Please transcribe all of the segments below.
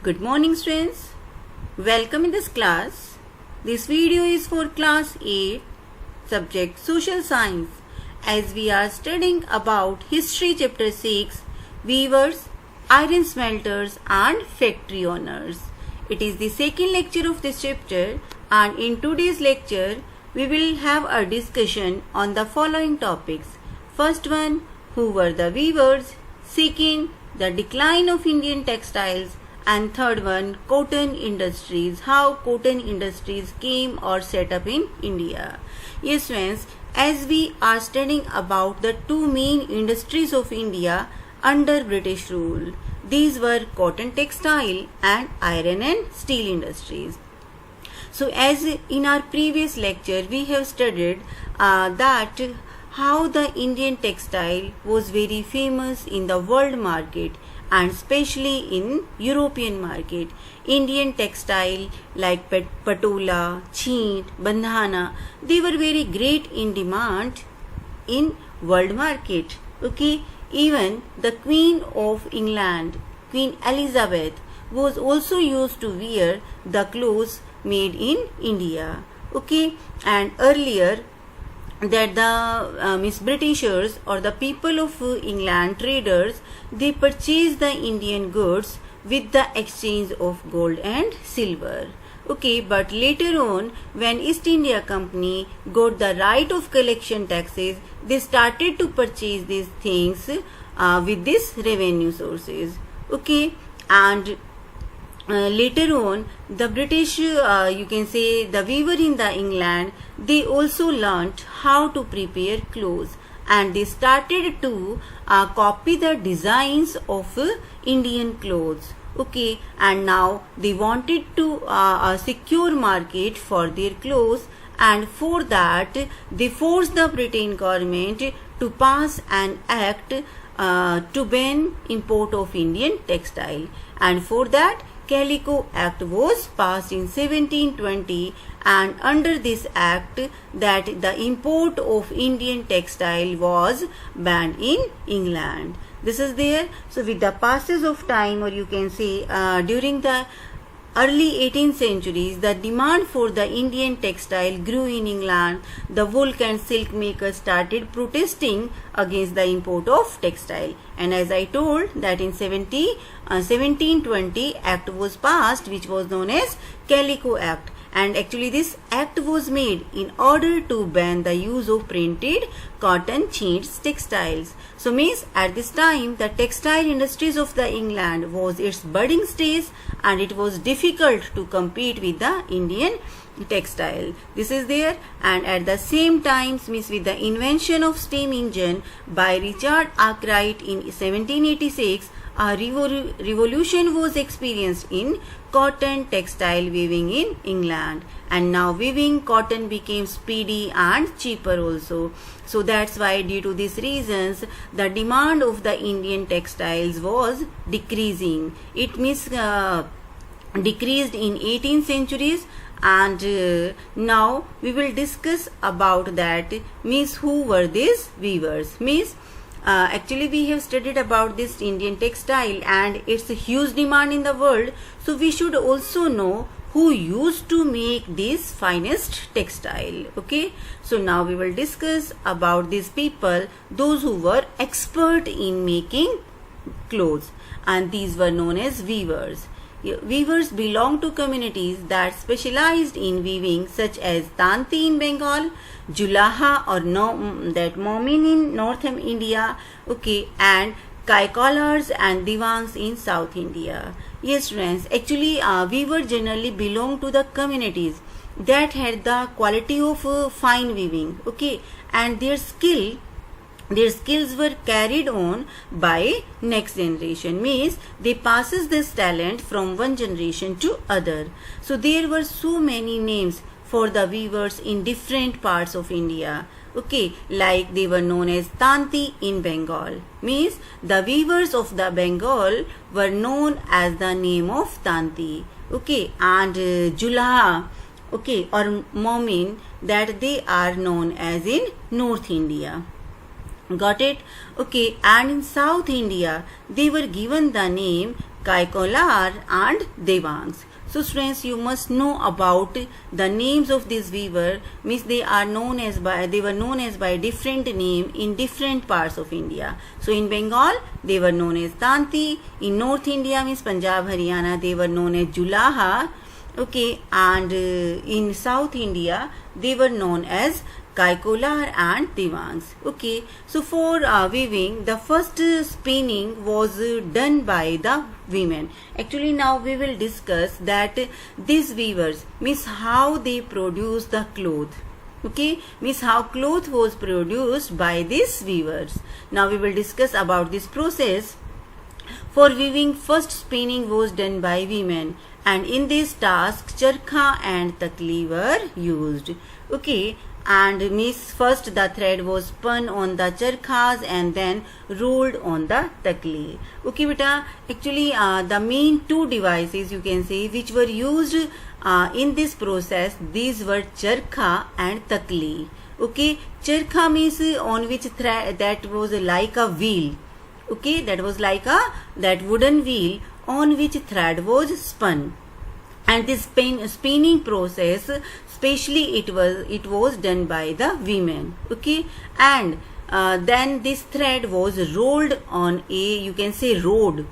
Good morning students. Welcome in this class. This video is for class 8 subject social science as we are studying about history chapter 6 weavers, iron smelters and factory owners. It is the second lecture of this chapter and in today's lecture we will have a discussion on the following topics. First one, who were the weavers? Second, the decline of Indian textiles. And third one, cotton industries, how cotton industries came or set up in India. Yes friends, as we are studying about the two main industries of India under British rule, these were cotton textile and iron and steel industries. So as in our previous lecture we have studied that how the Indian textile was very famous in the world market and especially in European market. Indian textile like patola, cheent, bandhana, they were very great in demand in world market. Okay, even the Queen of England, Queen Elizabeth, was also used to wear the clothes made in India. Okay, and earlier that the Britishers or the people of England traders, they purchased the Indian goods with the exchange of gold and silver. Okay, but later on when East India Company got the right of collection taxes, they started to purchase these things with these revenue sources. Okay, and later on the British, you can say the weaver in the England, they also learnt how to prepare clothes and they started to copy the designs of Indian clothes. Okay, and now they wanted to secure market for their clothes, and for that they forced the Britain government to pass an act to ban import of Indian textile, and for that Calico Act was passed in 1720, and under this act that the import of Indian textile was banned in England. This is there. So with the passage of time, or you can say during the early 18th centuries, the demand for the Indian textile grew in England. The wool and silk makers started protesting against the import of textile, and as I told that in 1720 Act was passed which was known as Calico Act, and actually this act was made in order to ban the use of printed cotton chintz textiles. So means at this time the textile industries of the England was its budding stage and it was difficult to compete with the Indian textile. This is there, and at the same time means with the invention of steam engine by Richard Arkwright in 1786, a revolution was experienced in cotton textile weaving in England, and now weaving cotton became speedy and cheaper also. So that's why due to these reasons the demand of the Indian textiles was decreasing. It means decreased in 18th centuries, and now we will discuss about that means who were these weavers. Means actually we have studied about this Indian textile and its huge demand in the world, so we should also know who used to make this finest textile. Okay, so now we will discuss about these people, those who were expert in making clothes, and these were known as weavers. Weavers belong to communities that specialized in weaving such as Tanti in Bengal, Julaha or that Momin in North India, okay, and Kaikolars and Diwans in South India. Yes friends, actually weavers generally belong to the communities that had the quality of fine weaving, okay, and their skills were carried on by next generation, means they passes this talent from one generation to other. So there were so many names for the weavers in different parts of India. Okay, like they were known as Tanti in Bengal, means the weavers of the Bengal were known as the name of Tanti. Okay, and Julaha, okay, or Momin, that they are known as in North India. Got it? Okay, and in South India they were given the name Kaikolar and Devangs. So students, you must know about the names of these weavers. Means they were known as by different name in different parts of India. So in Bengal they were known as Tanti. In North India means Punjab, Haryana, they were known as Julaha. Okay, and in South India they were known as Kaikolar and Devangs. Okay, so for weaving, the first spinning was done by the women. Actually, now we will discuss that these weavers means how they produce the cloth. Okay, means how cloth was produced by these weavers. Now we will discuss about this process. For weaving, first spinning was done by women, and in this task charkha and takli were used. Okay, and means first the thread was spun on the charkhas and then rolled on the takli. Okay beta, actually the main two devices you can say which were used in this process, these were charkha and takli. Okay, charkha means on which thread, that was like a wheel. Okay, that was like that wooden wheel on which thread was spun. And this spinning process, especially it was done by the women. Okay, and then this thread was rolled on a, you can say, rod,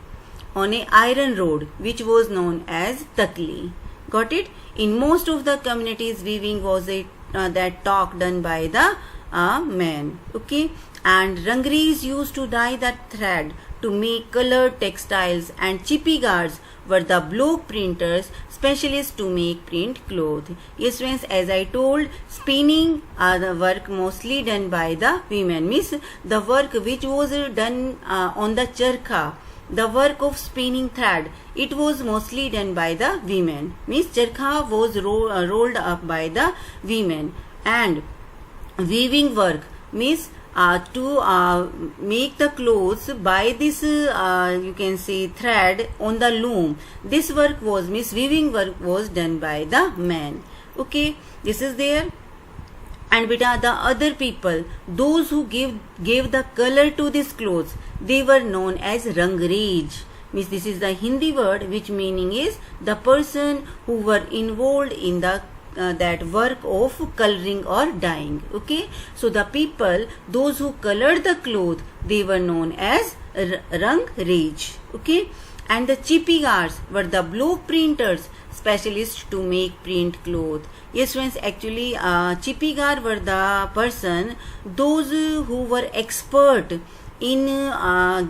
on a iron rod which was known as takli. Got it? In most of the communities, weaving was that talk done by the men. Okay, and rangris used to dye that thread to make colored textiles, and chippigars were the block printers, specialists to make print cloth. Yes friends, as I told, spinning the work mostly done by the women. Means the work which was done on the charkha, the work of spinning thread, it was mostly done by the women. Means charkha was rolled up by the women, and weaving work means to make the clothes by this you can say thread on the loom. This work was, means weaving work was done by the men. Okay, this is there. And beta, the other people, those who gave the color to these clothes, they were known as rangrez. Means this is the Hindi word which meaning is the person who were involved in the that work of coloring or dyeing. Okay, so the people, those who colored the cloth, they were known as rangrez. Okay, and the chippigars were the block printers, specialists to make print cloth. Yes friends, actually chippigar were the person, those who were expert in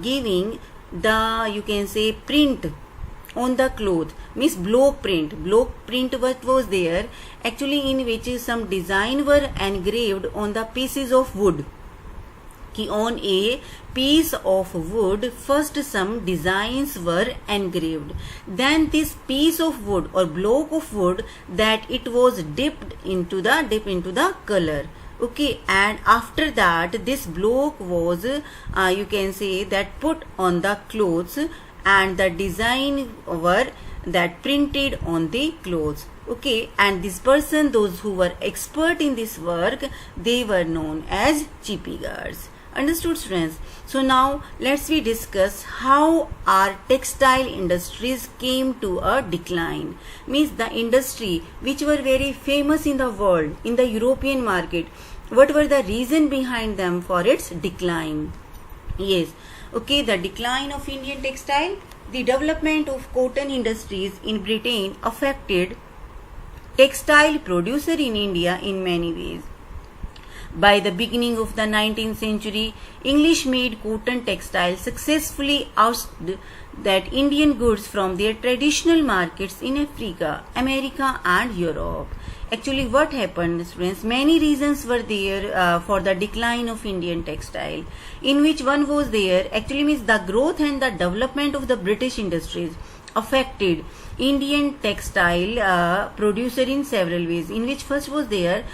giving the, you can say, print on the cloth. Means block print what was there, actually in which some design were engraved on the pieces of wood. Ki on a piece of wood, first some designs were engraved, then this piece of wood or block of wood, that it was dipped into the color. Okay, and after that this block was you can say that put on the clothes, and the design were that printed on the clothes. Okay, and this person, those who were expert in this work, they were known as chippigars. Understood students? So now let's we discuss how our textile industries came to a decline. Means the industry which were very famous in the world, in the European market, what were the reason behind them for its decline? Yes, okay, the decline of Indian textile. The development of cotton industries in Britain affected textile producer in India in many ways. By the beginning of the 19th century, English-made cotton textiles successfully ousted that Indian goods from their traditional markets in Africa, America and Europe. Actually, what happened, students? Many reasons were there for the decline of Indian textile, in which one was there, actually means the growth and the development of the British industries affected Indian textile producer in several ways, in which first was there,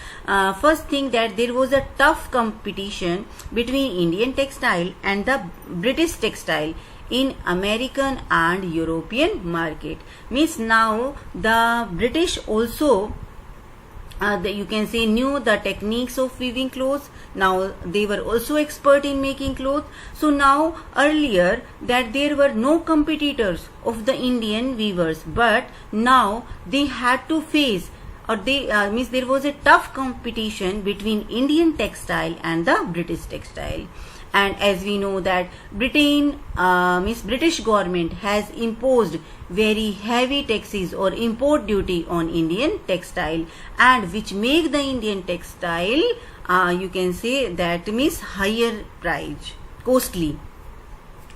first thing that there was a tough competition between Indian textile and the British textile in American and European market. Means now the British also you can say knew the techniques of weaving clothes. Now they were also expert in making clothes. So now earlier that there were no competitors of the Indian weavers, but now they had to face, or they means there was a tough competition between Indian textile and the British textile. And as we know that Britain means British government has imposed very heavy taxes or import duty on Indian textile, and which make the Indian textile you can say that means higher price, costly.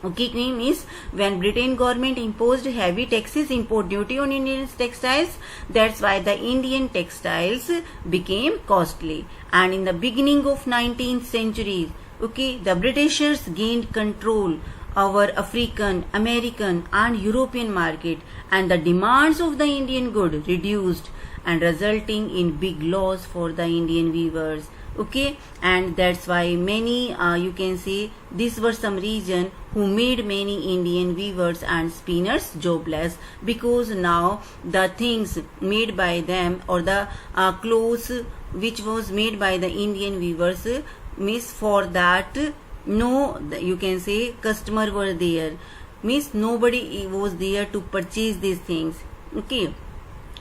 Okay, means when Britain government imposed heavy taxes, import duty on Indian textiles, that's why the Indian textiles became costly. And in the beginning of 19th century, okay, the Britishers gained control over African, American and European market, and the demands of the Indian good reduced, and resulting in big loss for the Indian weavers. Okay, and that's why many you can say these were some reason who made many Indian weavers and spinners jobless, because now the things made by them, or the clothes which was made by the Indian weavers, means for that no, you can say customer were there, means nobody was there to purchase these things. Okay,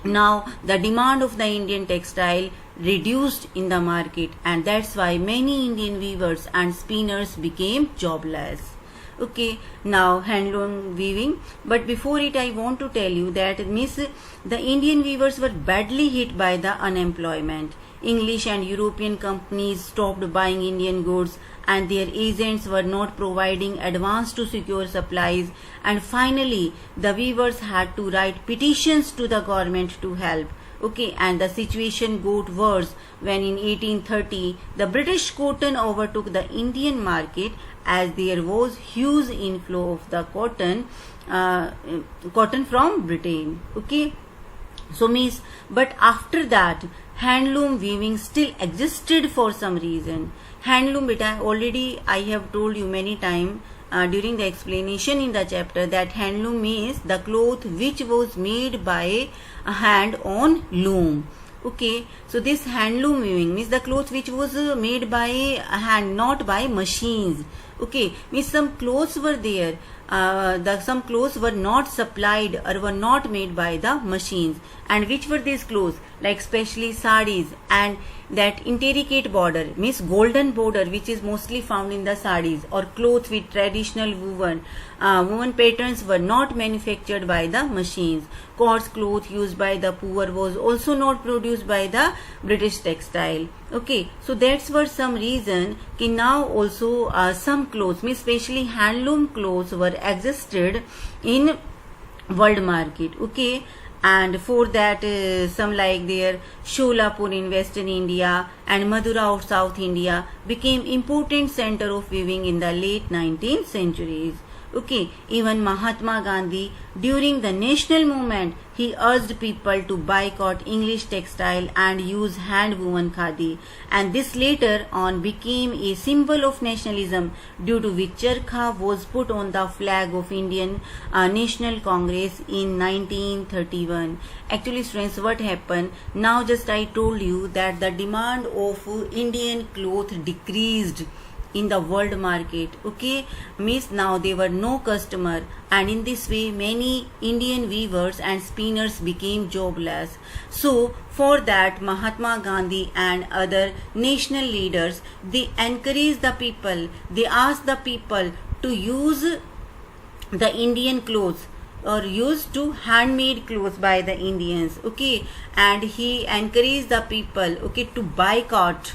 now the demand of the Indian textile reduced in the market, and that's why many Indian weavers and spinners became jobless. Okay, now handloom weaving, but before it I want to tell you that means the Indian weavers were badly hit by the unemployment. English and European companies stopped buying Indian goods, and their agents were not providing advance to secure supplies, and finally the weavers had to write petitions to the government to help. Okay, and the situation got worse when in 1830 the British cotton overtook the Indian market, as there was huge inflow of the cotton from Britain. Okay, so means, but after that handloom weaving still existed for some reason. Handloom, beta, already I have told you many times during the explanation in the chapter that handloom means the cloth which was made by a hand on loom. Okay, so this handloom weaving means the cloth which was made by a hand, not by machines. Okay, means some clothes were there, some clothes were not supplied or were not made by the machines. And which were these clothes? Like especially sarees, and that intricate border means golden border, which is mostly found in the sarees, or clothes with traditional woven patterns were not manufactured by the machines. Coarse cloth used by the poor was also not produced by the British textile. Okay, so that's for some reason कि now also some clothes, means especially handloom clothes, were existed in world market. Okay, and for that some like their Sholapur in Western India and Madura of South India became important center of weaving in the late 19th centuries. Okay, even Mahatma Gandhi during the national movement, he urged people to boycott English textile and use hand woven khadi, and this later on became a symbol of nationalism, due to which charkha was put on the flag of Indian National Congress in 1931. Actually students, what happened now, just I told you that the demand of Indian cloth decreased in the world market. Okay, means now there were no customer, and in this way many Indian weavers and spinners became jobless. So for that Mahatma Gandhi and other national leaders, they encouraged the people, they asked the people to use the Indian clothes, or used to handmade clothes by the Indians. Okay, and he encouraged the people, okay, to boycott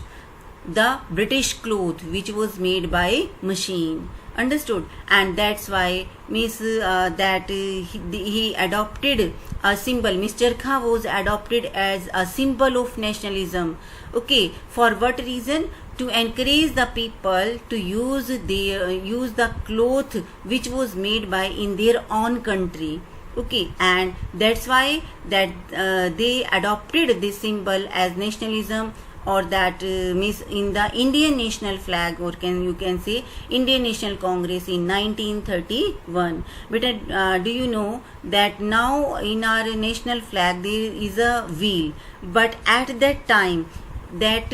the British cloth which was made by machine. Understood? And that's why means that he adopted a symbol. Mr. Charkha was adopted as a symbol of nationalism. Okay, for what reason? To encourage the people to use the cloth which was made by in their own country. Okay, and that's why that they adopted this symbol as nationalism or that means in the Indian national flag, or you can say Indian National Congress in 1931. But do you know that now in our national flag there is a wheel, but at that time that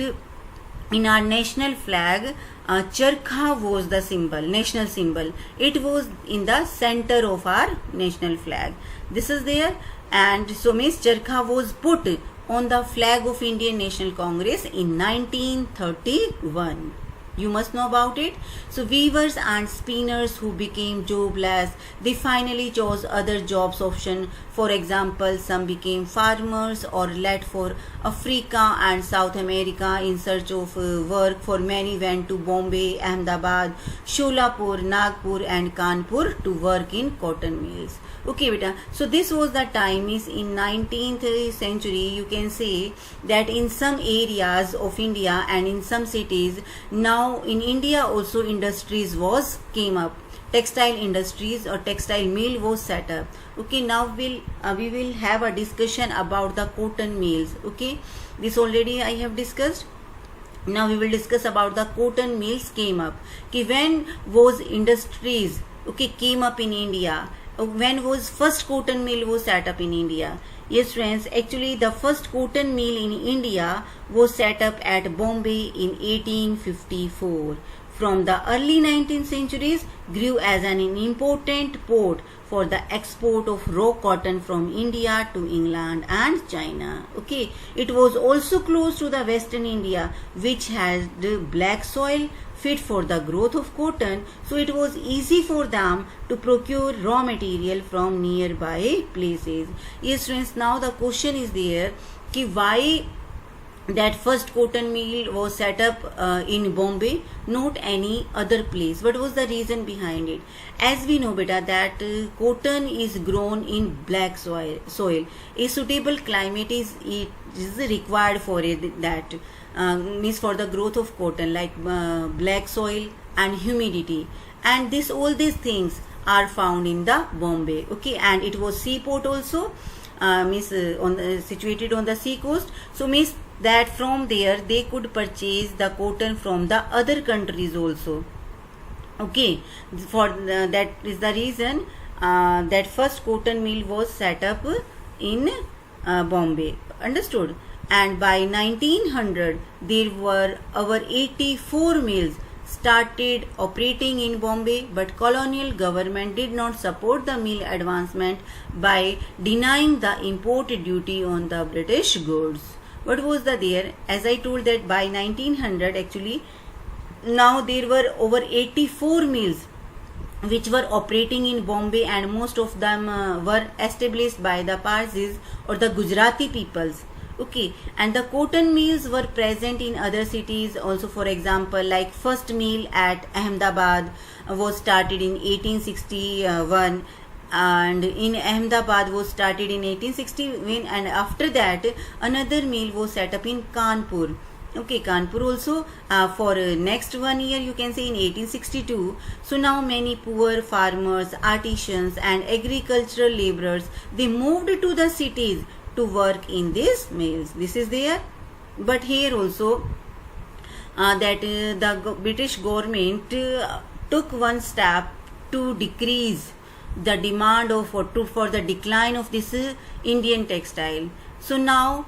in our national flag charkha was the symbol, national symbol. It was in the center of our national flag. This is there, and so means charkha was put on the flag of Indian National Congress in 1931. You must know about it. So weavers and spinners who became jobless, they finally chose other jobs option. For example, some became farmers or left for Africa and South America in search of work. For many went to Bombay, Ahmedabad, Sholapur, Nagpur and Kanpur to work in cotton mills. Okay beta, so this was the time is in 19th century. You can say that in some areas of India and in some cities, now in India also industries was came up, textile industries or textile mill was set up. Okay, now we will have a discussion about the cotton mills. Okay, this already I have discussed. Now we will discuss about the cotton mills came up. Okay, when was industries came up in India? When was first cotton mill was set up in India? Yes friends, actually the first cotton mill in India was set up at Bombay in 1854. From the early 19th centuries grew as an important port for the export of raw cotton from India to England and China. Okay, it was also close to the Western India, which had black soil fit for the growth of cotton, so it was easy for them to procure raw material from nearby places. Yes friends, now the question is there कि why that first cotton mill was set up in Bombay, not any other place. What was the reason behind it? As we know beta that cotton is grown in black soil. A suitable climate is required for it, that means for the growth of cotton, like black soil and humidity, and all these things are found in the Bombay. Okay, and it was seaport also, situated on the sea coast. So means that from there they could purchase the cotton from the other countries also. Okay, for that is the reason that first cotton mill was set up in Bombay. Understood? And by 1900 there were over 84 mills started operating in Bombay, but colonial government did not support the mill advancement by denying the import duty on the British goods. What was the there? As I told that by 1900 actually, now there were over 84 mills which were operating in Bombay, and most of them were established by the Parsis or the Gujarati peoples. Okay, and the cotton mills were present in other cities also. For example, like first mill at Ahmedabad was started in 1861, and in Ahmedabad was started in 1861, and after that another mill was set up in Kanpur. Okay, Kanpur also for next 1 year, you can say in 1862. So now many poor farmers, artisans and agricultural laborers, they moved to the cities to work in these mills. This is there. But here also that the British government took one step to decrease the demand of for the decline of this Indian textile. So now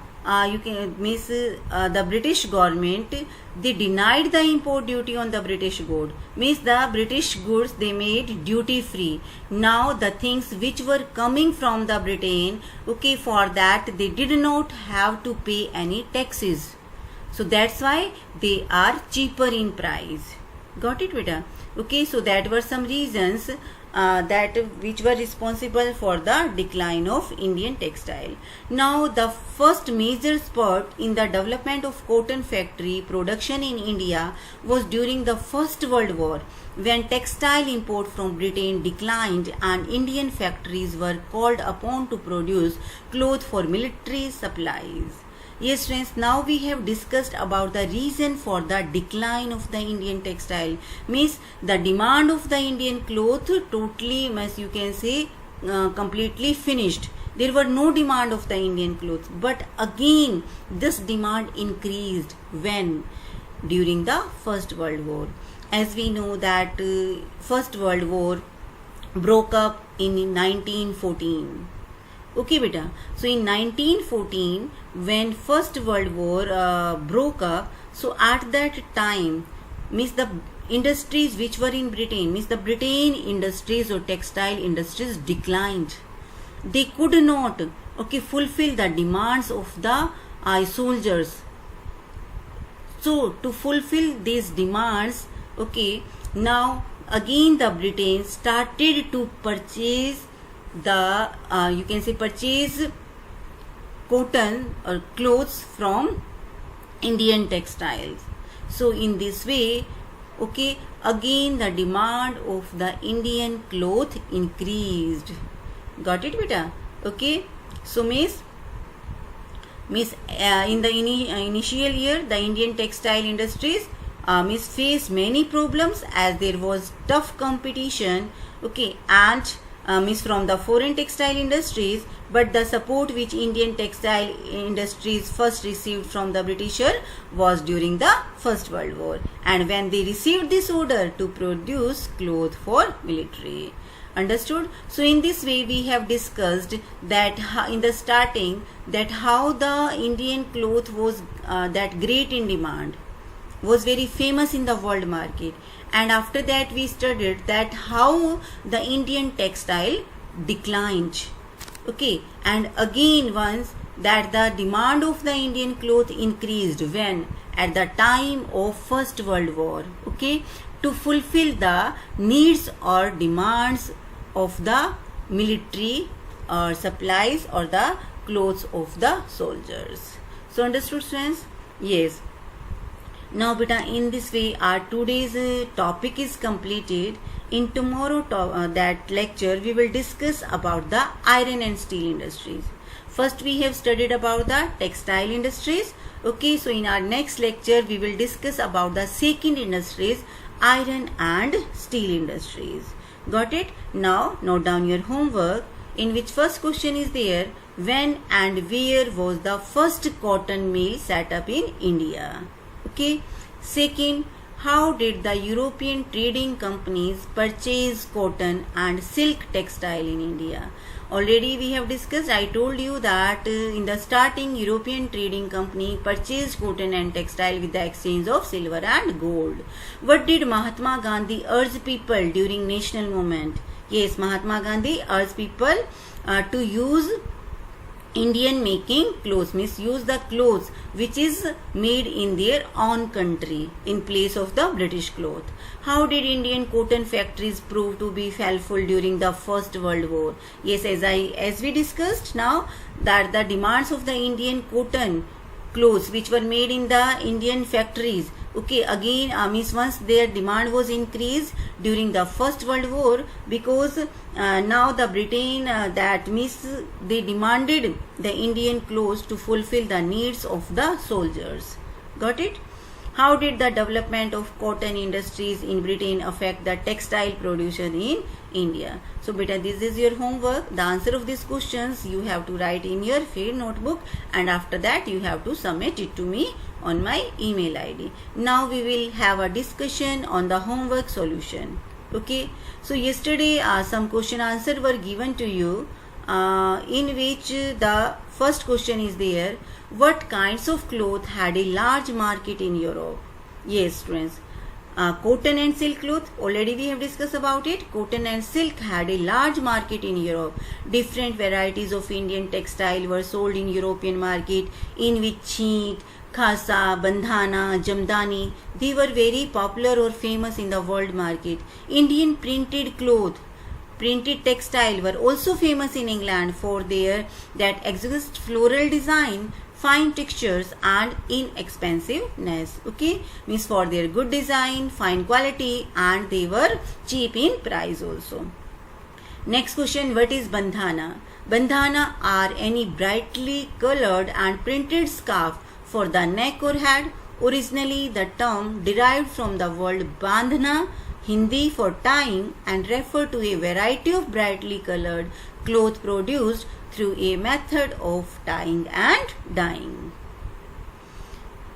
you can miss the British government, they denied the import duty on the British good. Means the British goods they made duty free. Now the things which were coming from the Britain, okay, for that they did not have to pay any taxes. So that's why they are cheaper in price. Got it beta? Okay, so that were some reasons that which were responsible for the decline of Indian textile. Now the first major spurt in the development of cotton factory production in India was during the First World War, when textile import from Britain declined and Indian factories were called upon to produce cloth for military supplies. Yes friends, now we have discussed about the reason for the decline of the Indian textile. Means the demand of the Indian cloth totally, as you can say, completely finished. there were no demand of the Indian clothes. But again, this demand increased when? During the First World War. As we know that First World War broke up in 1914. Okay, beta. So in 1914, when First World War broke up, so at that time, means the industries which were in Britain, means the Britain industries or textile industries declined. They could not, okay, fulfill the demands of the soldiers. So to fulfill these demands, okay, now again the Britain started to purchase the you can say purchase cotton or clothes from Indian textiles. So in this way, okay, again the demand of the Indian cloth increased. Got it, beta? Okay. So miss in the initial year, the Indian textile industries faced many problems as there was tough competition, okay, and from the foreign textile industries. But the support which Indian textile industries first received from the Britisher was during the First World War, and when they received this order to produce cloth for military. Understood? So in this way we have discussed that in the starting that how the Indian cloth was that great in demand, was very famous in the world market, and after that we studied that how the Indian textile declined. Okay, and again once that the demand of the Indian cloth increased when? At the time of First World War. Okay, to fulfill the needs or demands of the military or supplies or the clothes of the soldiers. So understood, students? Yes. Now beta, in this way our today's topic is completed. In tomorrow that lecture we will discuss about the iron and steel industries. First we have studied about the textile industries. Okay, so in our next lecture we will discuss about the second industries, iron and steel industries. Got it? Now note down your homework, in which first question is there: when and where was the first cotton mill set up in India? Okay. Second, how did the European trading companies purchase cotton and silk textile in India? Already we have discussed, I told you that in the starting European trading company purchased cotton and textile with the exchange of silver and gold. What did Mahatma Gandhi urge people during national movement? Yes, Mahatma Gandhi urged people to use Indian making clothes, means use the clothes which is made in their own country in place of the British cloth. How did Indian cotton factories prove to be helpful during the First World War? Yes, as we discussed now that the demands of the Indian cotton clothes which were made in the Indian factories, okay, again means once their demand was increased during the First World War, because now the Britain that means they demanded the Indian clothes to fulfill the needs of the soldiers. Got it? How did the development of cotton industries in Britain affect the textile production in India? So beta, this is your homework. The answer of these questions you have to write in your field notebook, and after that you have to submit it to me on my email ID. Now we will have a discussion on the homework solution. Okay, so yesterday some question answer were given to you, in which the first question is there: what kinds of cloth had a large market in Europe? Yes, students, cotton and silk cloth, already we have discussed about it. Cotton and silk had a large market in Europe. Different varieties of Indian textile were sold in European market, in which cheet, khasa, bandhana, jamdani, they were very popular or famous in the world market. Indian printed cloth, printed textile were also famous in England for their that exquisite floral design, fine textures and inexpensiveness. Okay, means for their good design, fine quality, and they were cheap in price also. Next question, what is bandhana? Bandhana are any brightly colored and printed scarf for the neck or head. Originally the term derived from the word bandhana, Hindi for tying, and refer to a variety of brightly colored cloth produced through a method of tying and dyeing.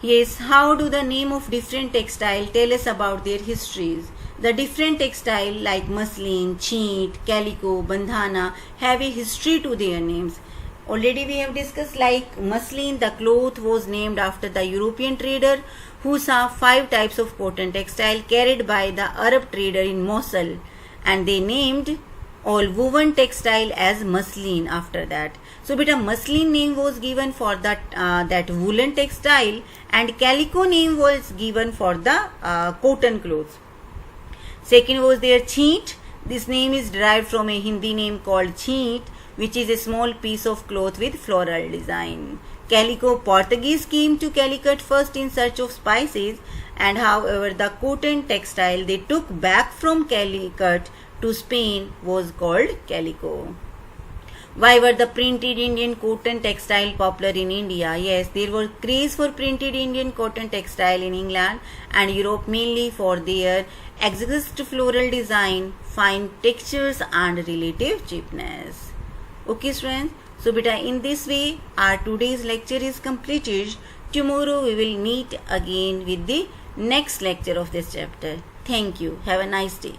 Yes, how do the name of different textile tell us about their histories? The different textile like muslin, cheat, calico, bandhana have a history to their names. Already we have discussed, like muslin, the cloth was named after the European trader who saw 5 types of cotton textile carried by the Arab trader in Mosul, and they named all woven textile as muslin after that. So beta muslin name was given for that woolen textile, and calico name was given for the cotton clothes. Second was their cheat. This name is derived from a Hindi name called cheat, which is a small piece of cloth with floral design. Calico, Portuguese came to Calicut first in search of spices, and however the cotton textile they took back from Calicut to Spain was called calico. Why were the printed Indian cotton textile popular in India? Yes, there was craze for printed Indian cotton textile in England and Europe, mainly for their exquisite floral design, fine textures and relative cheapness. Okay students, so beta in this way our today's lecture is completed. Tomorrow we will meet again with the next lecture of this chapter. Thank you. Have a nice day.